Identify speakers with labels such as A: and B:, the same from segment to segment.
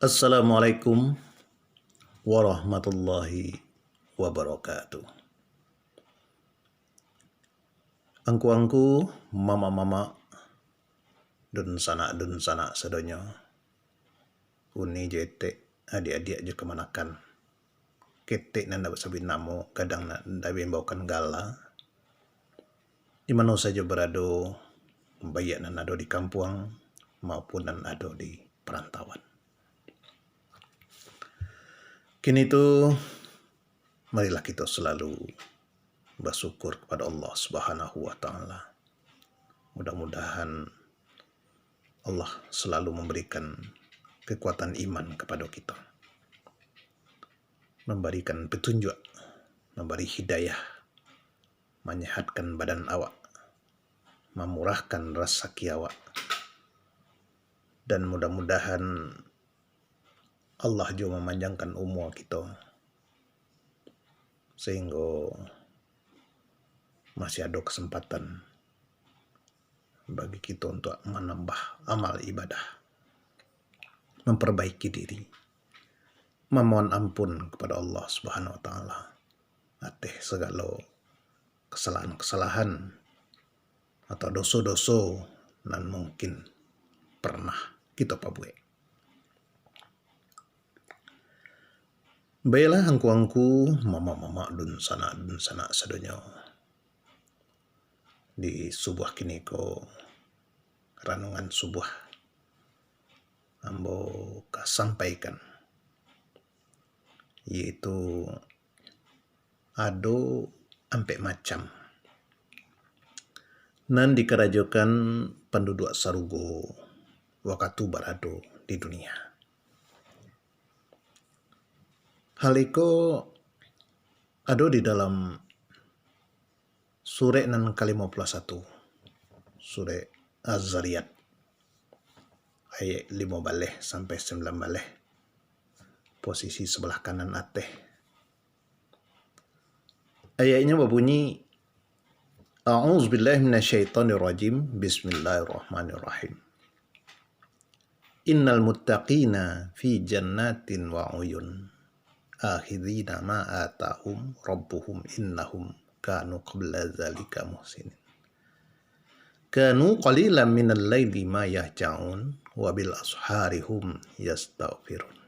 A: Assalamualaikum warahmatullahi wabarakatuh. Angku-angku, mama-mama, dun sana sedonyo. Uni jete adik-adik aja kemanakan. Ketek nanda sabi namo kadang nanda bembaukan gala. Di mana saja berado, bayak nan ado di kampung maupun nan ado di perantauan. Kini itu marilah kita selalu bersyukur kepada Allah Subhanahu wa taala. Mudah-mudahan Allah selalu memberikan kekuatan iman kepada kita. Memberikan petunjuk, memberi hidayah, menyehatkan badan awak, memurahkan rezeki awak. Dan mudah-mudahan Allah juga memanjangkan umur kita sehingga masih ada kesempatan bagi kita untuk menambah amal ibadah, memperbaiki diri, memohon ampun kepada Allah Subhanahu wa taala atas segala kesalahan-kesalahan atau dosa-dosa nan mungkin pernah kita pabuat. Baiklah angku-angku, mama-mama dun sana sedonyo. Di subuh kini ko renungan subuh ambo sampaikan yaitu ado ampe macam nan dikerajokan penduduk sarugo wakatu berado di dunia. Hal itu ada di dalam surah nan ke-51, surah Az-Zariyat, ayat 15 sampai 19, posisi sebelah kanan ateh. Ayatnya berbunyi, A'udzubillahi minasyaitonirrajim, Bismillahirrahmanirrahim. Innal muttaqina fi jannatin wa uyun. Akhidina ma atahum rabbuhum innahum kanu qabla dzalika muhsinin. Kanu qalilan minal laili ma yahja'un wa bil asharihum yastaghfirun.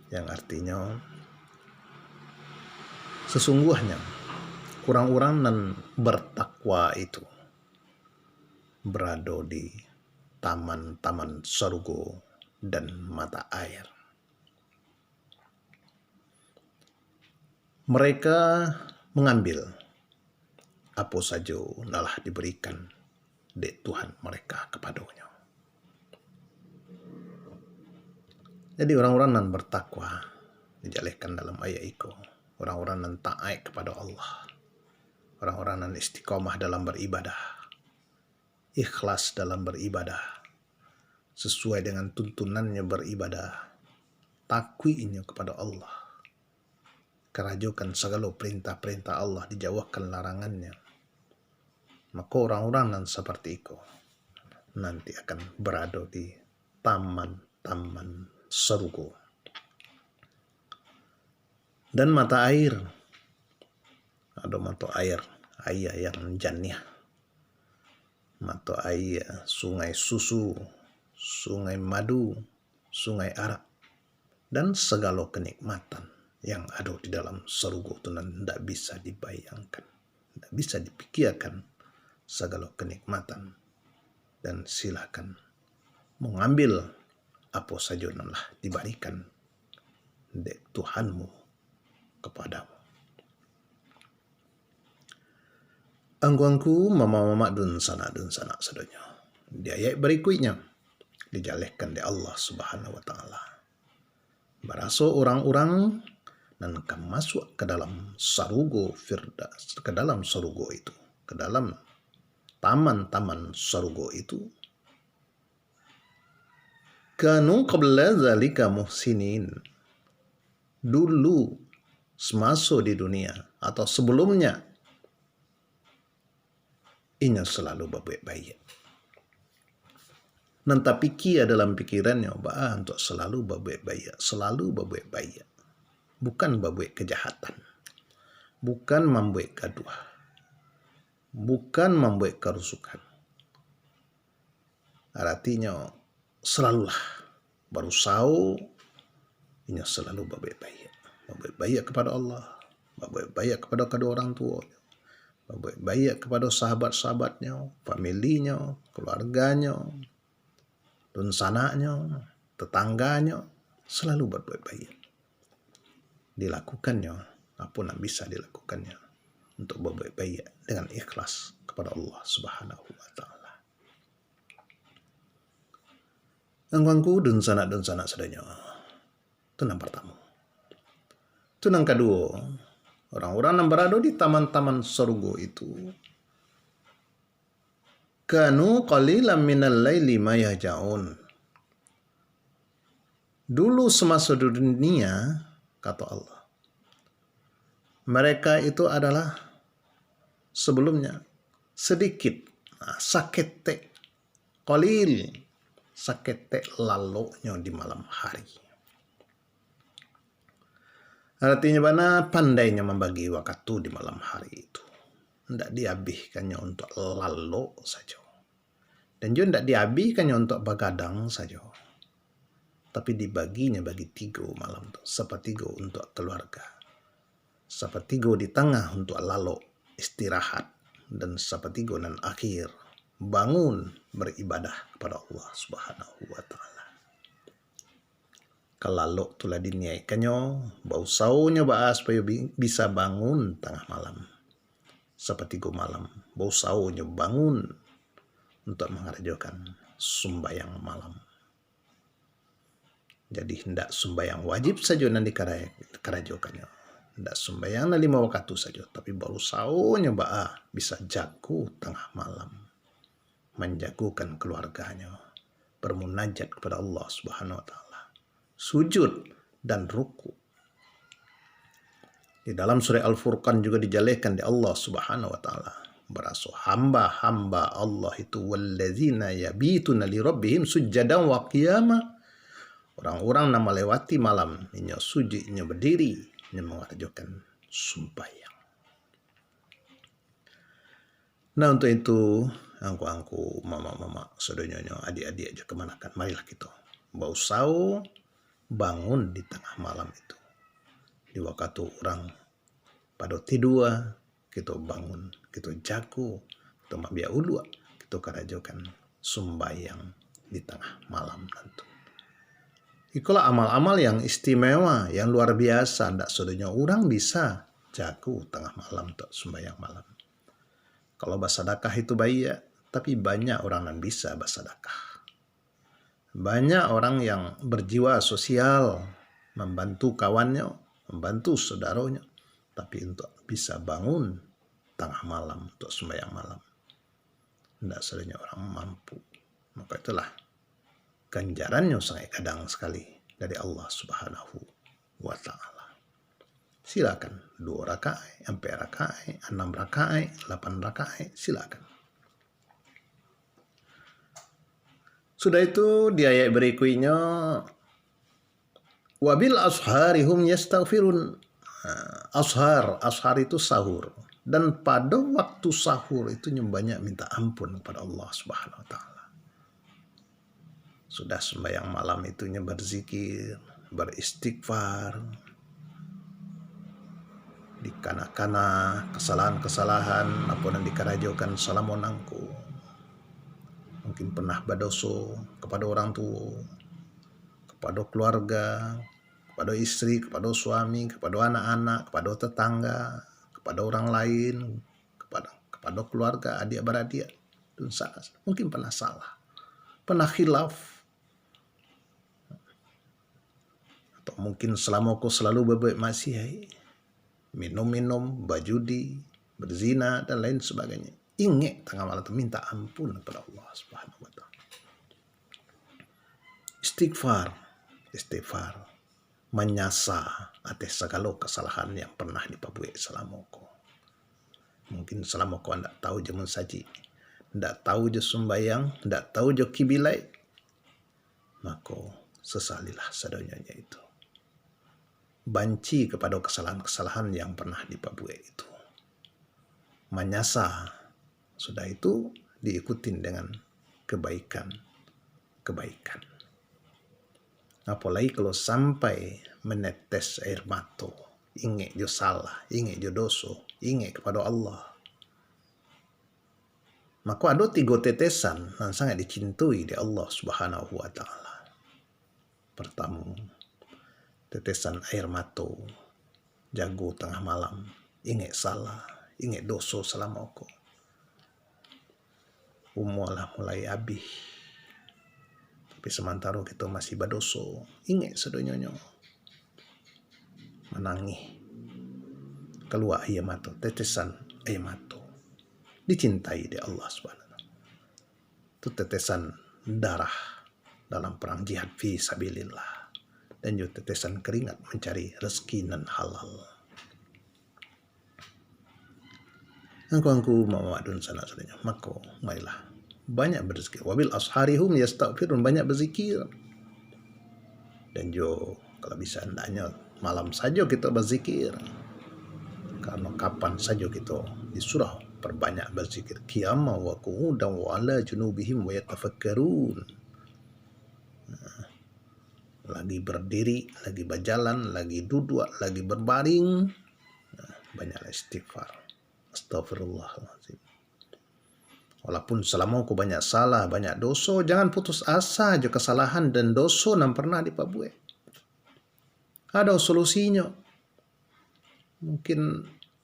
A: Yang artinya sesungguhnya orang-orang nan bertakwa itu berada di taman-taman surga dan mata air. Mereka mengambil apa saja nalah diberikan dari Tuhan mereka kepadanya. Jadi orang-orang yang bertakwa dijelaskan dalam ayat itu. Orang-orang yang taat kepada Allah. Orang-orang yang istiqomah dalam beribadah. Ikhlas dalam beribadah. Sesuai dengan tuntunannya beribadah. Takwinya kepada Allah. Kerajokan segala perintah-perintah Allah, dijauhkan larangannya. Maka orang-orang yang seperti itu nanti akan berada di taman-taman surga. Dan mata air, ada mata air yang jernih, mata air sungai susu, sungai madu, sungai arak, dan segala kenikmatan yang ada di dalam surga itu tidak bisa dibayangkan, tidak bisa dipikirkan segala kenikmatan. Dan silakan mengambil apa saja yang telah diberikan dari Tuhanmu kepadamu. Angku-angku, mama-mama dun sana sedonyo. Di ayat berikutnya dijelaskan di Allah Subhanahu wa taala. Berasa orang-orang dan akan masuk ke dalam surga firdaus, ke dalam surga itu, ke dalam taman-taman surga itu. Kanu qabla dzalika muhsinin. Dulu semasa di dunia atau sebelumnya inya selalu berbuat baik. Nan tapiki dalam pikirannya untuk selalu berbuat baik, selalu berbuat baik. Bukan berbuat kejahatan. Bukan membuat gaduh. Bukan membuat kerusuhan. Artinya selalulah berusaha ini selalu berbuat baik. Berbuat baik kepada Allah, berbuat baik kepada kedua orang tua, berbuat baik kepada sahabat-sahabatnya, familinya, keluarganya, dan sanaknya, tetangganya, selalu berbuat baik. Dilakukannya apa yang bisa dilakukannya untuk berbuat baik dengan ikhlas kepada Allah Subhanahu wa taala. Angkangku dan sanak sadanya. Itu yang pertama. Itu yang kedua, orang-orang yang berada di taman-taman surga itu kanu qalilan minal laili ma yahjaun. Dulu semasa dunia, kata Allah, mereka itu adalah sebelumnya sedikit, sakete, qalil, sakete lalunya di malam hari. Artinya mana pandainya membagi waktu di malam hari itu. Tidak dihabiskannya untuk lalu saja. Dan juga tidak dihabiskannya untuk begadang saja. Tapi dibaginya bagi 3 malam itu. Sepertiga untuk keluarga. Sepertiga di tengah untuk lalu istirahat. Dan sepertiga dan akhir bangun beribadah kepada Allah Subhanahu wa taala. Kalau telah diniaikannya, bausaunya supaya bisa bangun tengah malam. Sepertiga malam, bausaunya bangun untuk mengerjakan sembahyang malam. Jadi hendak sembahyang wajib saja nanti kerjakannya. Hendak sembahyang 5 waktu saja, tapi bausaunya bisa jago tengah malam. Menjagokan keluarganya, bermunajat kepada Allah Subhanahu wa taala. Sujud dan ruku. Di dalam surah Al-Furqan juga dijelaskan di Allah Subhanahu wa taala. Berasa hamba-hamba Allah itu wallazina yabituna li rabbihim sujjadan wa qiyama. Orang-orang yang melewati malam, ini sujud, ini berdiri, ini mengerjakan sembahyang. Nah untuk itu, angku-angku, mama-mama, saudaranya, adik-adik aja kemanakan. Marilah kita bausau bangun di tengah malam itu. Di waktu orang pada tidur, kita bangun, kita jago, kita mabia ulua, kita kerjakan sembahyang di tengah malam nanti. Itulah amal-amal yang istimewa, yang luar biasa. Tidak sedunia orang bisa jago tengah malam untuk sembahyang malam. Kalau bersedekah itu baik, tapi banyak orang yang bisa bersedekah. Banyak orang yang berjiwa sosial, membantu kawannya, membantu saudaranya, tapi untuk bisa bangun tengah malam untuk sembahyang malam, tidak sebenarnya orang mampu. Maka itulah ganjarannya sangat kadang sekali dari Allah Subhanahu wa taala. Silakan 2 rakaat, 4 rakaat, 6 rakaat, 8 rakaat, silakan. Sudah itu di ayat berikutnya, wabil asharihum yastaghfirun. Ashar itu sahur. Dan pada waktu sahur itu banyak minta ampun kepada Allah Subhanahu wa taala. Sudah sembahyang malam itu berzikir, beristighfar, dikana-kana kesalahan-kesalahan apa yang dikerajokan salamonangku. Mungkin pernah berdosa kepada orang tua, kepada keluarga, kepada istri, kepada suami, kepada anak-anak, kepada tetangga, kepada orang lain, kepada keluarga, adik-beradik. Mungkin pernah salah, pernah khilaf, atau mungkin selama kau selalu berbuat maksiat, minum-minum, berjudi, berzina, dan lain sebagainya. Ingat tengah malam itu minta ampun kepada Allah Subhanahu wa taala. Istighfar, menyasa atas segala kesalahan yang pernah diperbuat selama kau. Mungkin selama kau tidak tahu jamun saji, tidak tahu je sembahyang, tidak tahu je kibilai, maka sesalilah sadonyanya itu. Banci kepada kesalahan-kesalahan yang pernah diperbuat itu. Menyasa, sudah itu diikutin dengan kebaikan. Apalagi kalau sampai menetes air mata, ingat jo salah, ingat jo dosa, ingat kepada Allah. Maka ada 3 tetesan yang sangat dicintai di Allah Subhanahu wa Ta'ala. Pertama, tetesan air mata, jago tengah malam, ingat salah, ingat dosa selama aku. Umulah mulai habis. Tapi sementara kita masih berdosa, ingat sedonyonyo. Menangis. Keluar air mata, tetesan air mata. Dicintai di Allah SWT. Itu tetesan darah dalam perang jihad fi sabilillah. Dan juga tetesan keringat mencari rezeki nan halal. Angku mawadun sana sadanya. Maka marilah banyak berzikir. Wabil asharihum yastaghfirun, banyak berzikir. Dan juga kalau bisa hendaknya malam saja kita berzikir. Karena kapan saja kita disuruh perbanyak berzikir. Qiyama wa qu'udan wa ala junubihim wa yatafakkarun. Lagi berdiri, lagi berjalan, lagi duduk, lagi berbaring. Banyaklah istighfar. Astagfirullahaladzim. Walaupun selama aku banyak salah, banyak dosa, jangan putus asa aja kesalahan dan dosa yang pernah diperbuat. Ada solusinya. Mungkin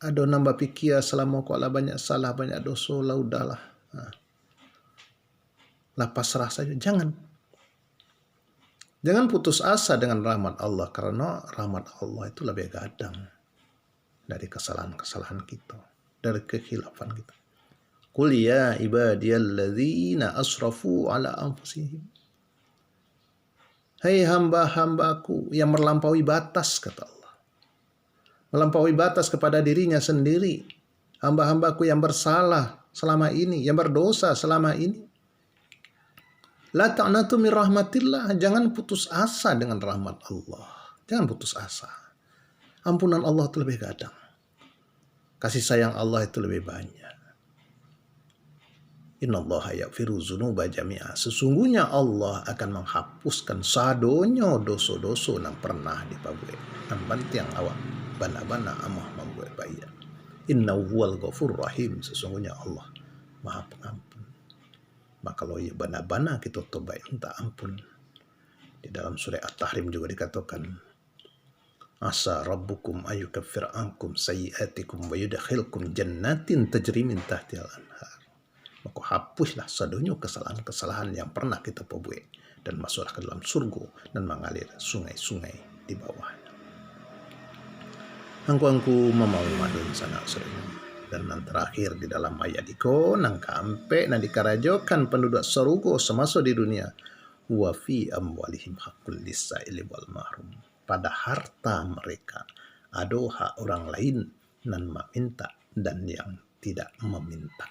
A: ada nambah pikir selama aku ala banyak salah, banyak dosa, lah udahlah. Lepas serah saja. Jangan putus asa dengan rahmat Allah, karena rahmat Allah itu lebih gadang dari kesalahan-kesalahan kita, dari kekhilafan kita. Qul ya ibadiyalladzina asrafu ala anfusihim. Hai hamba-hambaku yang melampaui batas, kata Allah. Melampaui batas kepada dirinya sendiri. Hamba-hambaku yang bersalah selama ini, yang berdosa selama ini. La ta'natu min rahmatillah. Jangan putus asa dengan rahmat Allah. Jangan putus asa. Ampunan Allah itu lebih gadang. Kasih sayang Allah itu lebih banyak. Innallaha yaghfiru dzunuba jami'a. Sesungguhnya Allah akan menghapuskan sadonyo dosa-dosa yang pernah diperbuat. Nampan tiang awak bana-bana amah membuat baik. Innahu huwal ghafurur rahim. Sesungguhnya Allah Maha Pengampun. Maka kalau ya bana-bana kita tobat minta ampun. Di dalam surah At-Tahrim juga dikatakan, asa rabbukum ayyukaffir ankum sayyi'atikum wa yudkhilkum jannatin tajri min tahtihal anhar. Maka hapuslah sadonyo kesalahan-kesalahan yang pernah kita perbuat dan masuklah ke dalam surga dan mengalir sungai-sungai di bawahnya. Angku memau madun sana sering. Dan yang terakhir di dalam ayat iko nang kampe nang dikarajokan penduduk surga semasa di dunia, wa fi amwalihim haqqul lis-sa'ili wal mahrum. Pada harta mereka ada hak orang lain nan meminta dan yang tidak meminta.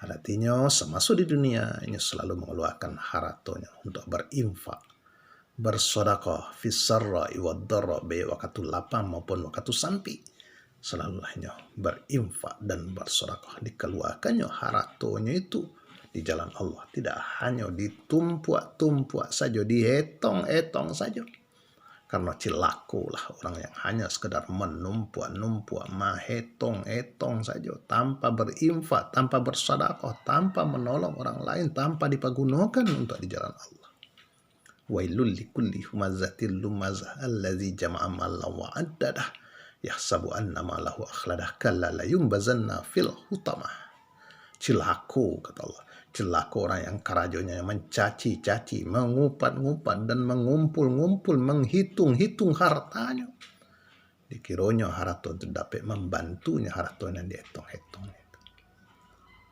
A: Artinya semasa di dunia ini selalu mengeluarkan hartanya untuk berinfak, bersedekah, fisarra'i wad dharra, baik waktu lapang maupun waktu sampi. Selalu hanya berinfak dan bersedekah, dikeluarkannya hartanya itu di jalan Allah, tidak hanya ditumpuak-tumpuak saja, dihetong-hetong saja. Karena cilakulah orang yang hanya sekedar menumpuak-numpuak, mahetong-hetong saja, tanpa berinfak, tanpa bersedekah, tanpa menolong orang lain, tanpa dipergunakan untuk di jalan Allah. Wailul likulli humazatil lumazah allazi jama'a malan wa addadah yahsabu anna malahu akhladah kalla la yumbazanna fil hutamah. Cilaku, kata Allah. Celaka orang yang karajonya mencaci-caci, mengupat-ngupat dan mengumpul-ngumpul, menghitung-hitung hartanya. Dikiranya harta itu dapat membantunya hartanya dihitung-hitung.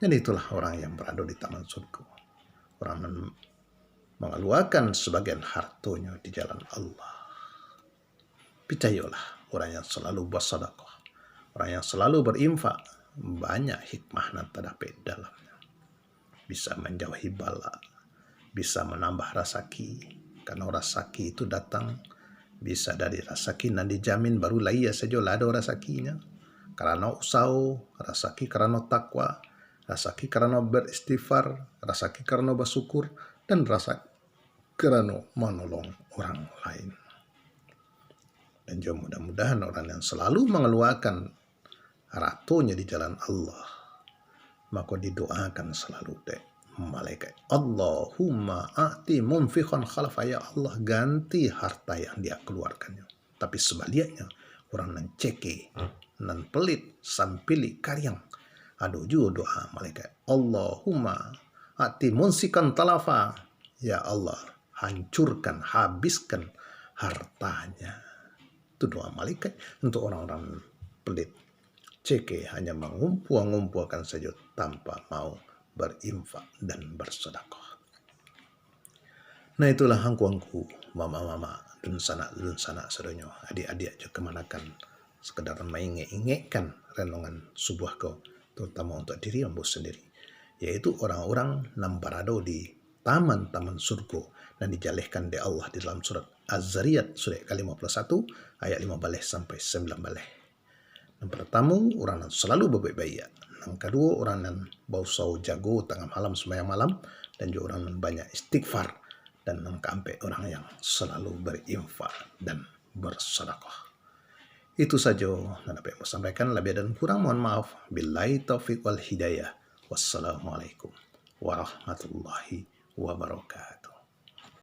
A: Dan itulah orang yang berada di taman surga. Orang yang mengeluarkan sebagian hartanya di jalan Allah. Percayalah, orang yang selalu bersedekah, orang yang selalu berinfak, banyak hikmah yang terdapat dalamnya. Bisa menjauhi bala, bisa menambah rasaki. Karena rasaki itu datang bisa dari rasaki dan dijamin barulah ia saja ada rasakinya. Karena usau, rasaki karena takwa, rasaki karena beristighfar, rasaki karena bersyukur, dan rasaki karena menolong orang lain. Dan juga mudah-mudahan orang yang selalu mengeluarkan hartanya di jalan Allah, maka didoakan selalu deh malaikat, Allahumma a'ti munfiqan khalafa, ya Allah ganti harta yang dia keluarkannya. Tapi sebaliknya orang nan ceke, nan pelit, sampili karyang, aduh juga doa malaikat, Allahumma a'ti munsikan talafa, ya Allah hancurkan, habiskan hartanya. Itu doa malaikat untuk orang-orang pelit, ceke, hanya mengumpul-ngumpulkan saja tanpa mau berinfak dan bersedekah. Nah itulah angku-angku, mama-mama, dun sanak sedonyo, adik-adik juga kemanakan sekedar mengingekkan renungan subuh kau, terutama untuk diri ambo sendiri, yaitu orang-orang yang berada di taman-taman surga dan dijalihkan di Allah di dalam surat Az-Zariyat surat ke-51 ayat 15 sampai 19. Yang pertama, orang yang selalu berbaik-baik. Yang kedua, orang yang bausau jago tengah malam sembahyang malam, dan juga orang yang banyak istighfar, dan yang keempat, orang yang selalu berinfak dan bersedekah. Itu saja yang dapat saya sampaikan. Lebih dan kurang mohon maaf. Billahi taufiq wal hidayah. Wassalamualaikum warahmatullahi wabarakatuh.